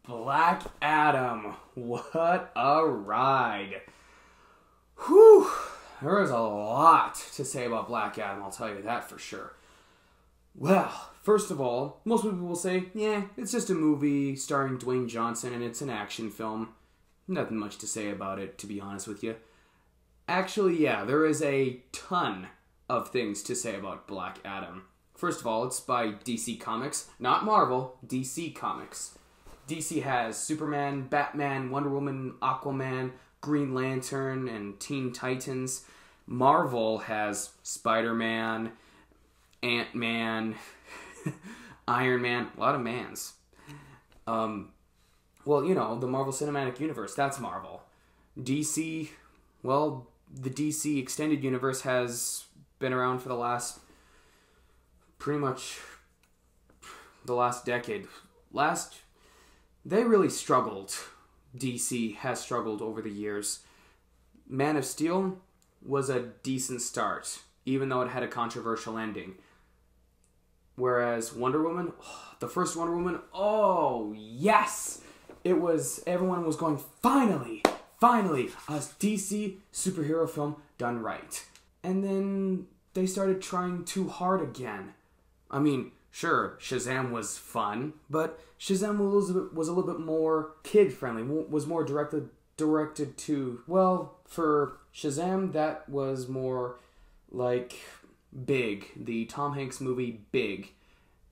Black Adam. What a ride. Whew. There is a lot to say about Black Adam, I'll tell you that for sure. Well, first of all, most people will say, yeah, it's just a movie starring Dwayne Johnson and it's an action film. Nothing much to say about it, to be honest with you. Actually, yeah, there is a ton of things to say about Black Adam. First of all, it's by DC Comics, not Marvel, DC Comics. DC has Superman, Batman, Wonder Woman, Aquaman, Green Lantern, and Teen Titans. Marvel has Spider-Man, Ant-Man, Iron Man, a lot of mans. Well, you know, the Marvel Cinematic Universe, that's Marvel. DC, well, the DC Extended Universe has been around for pretty much the last decade. They really struggled. DC has struggled over the years. Man of Steel was a decent start, even though it had a controversial ending. Whereas Wonder Woman, the first Wonder Woman, oh yes! Everyone was going, finally, a DC superhero film done right. And then they started trying too hard again. I mean, sure, Shazam was fun, but Shazam was a little bit more kid-friendly, was more directed to, well, for Shazam, that was more like Big, the Tom Hanks movie Big,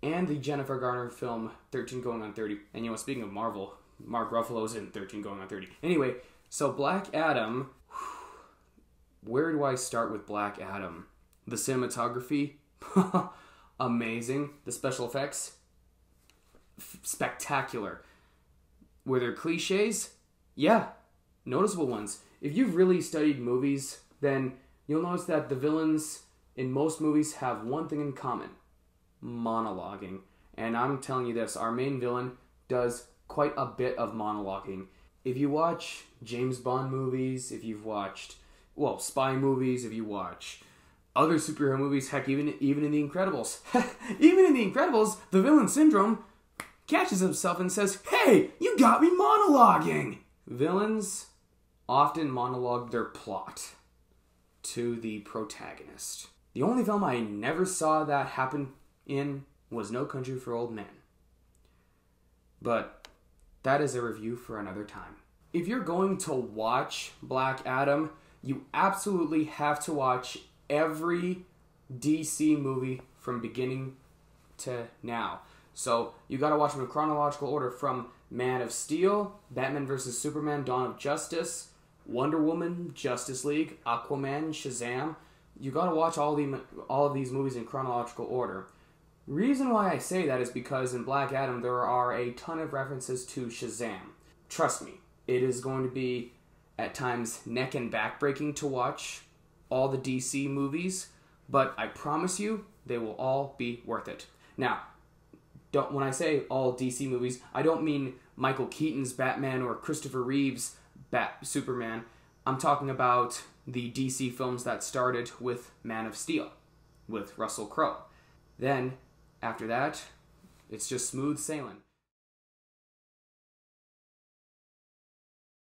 and the Jennifer Garner film 13 Going on 30. And you know, speaking of Marvel, Mark Ruffalo's in 13 Going on 30. Anyway, so Black Adam, where do I start with Black Adam? The cinematography? Amazing. The special effects? Spectacular. Were there cliches? Yeah, noticeable ones. If you've really studied movies, then you'll notice that the villains in most movies have one thing in common. Monologuing. And I'm telling you this, our main villain does quite a bit of monologuing. If you watch James Bond movies, if you've watched, well, spy movies, if you watch other superhero movies, heck, even in The Incredibles. Even in The Incredibles, the villain Syndrome catches himself and says, "Hey, you got me monologuing!" Villains often monologue their plot to the protagonist. The only film I never saw that happen in was No Country for Old Men. But that is a review for another time. If you're going to watch Black Adam, you absolutely have to watch every DC movie from beginning to now. So you gotta watch them in chronological order, from Man of Steel, Batman vs. Superman, Dawn of Justice, Wonder Woman, Justice League, Aquaman, Shazam. You gotta watch all of these movies in chronological order. Reason why I say that is because in Black Adam there are a ton of references to Shazam. Trust me, it is going to be at times neck and back breaking to watch all the DC movies, but I promise you they will all be worth it. Now, when I say all DC movies, I don't mean Michael Keaton's Batman or Christopher Reeve's Superman. I'm talking about the DC films that started with Man of Steel, with Russell Crowe. Then, after that, it's just smooth sailing.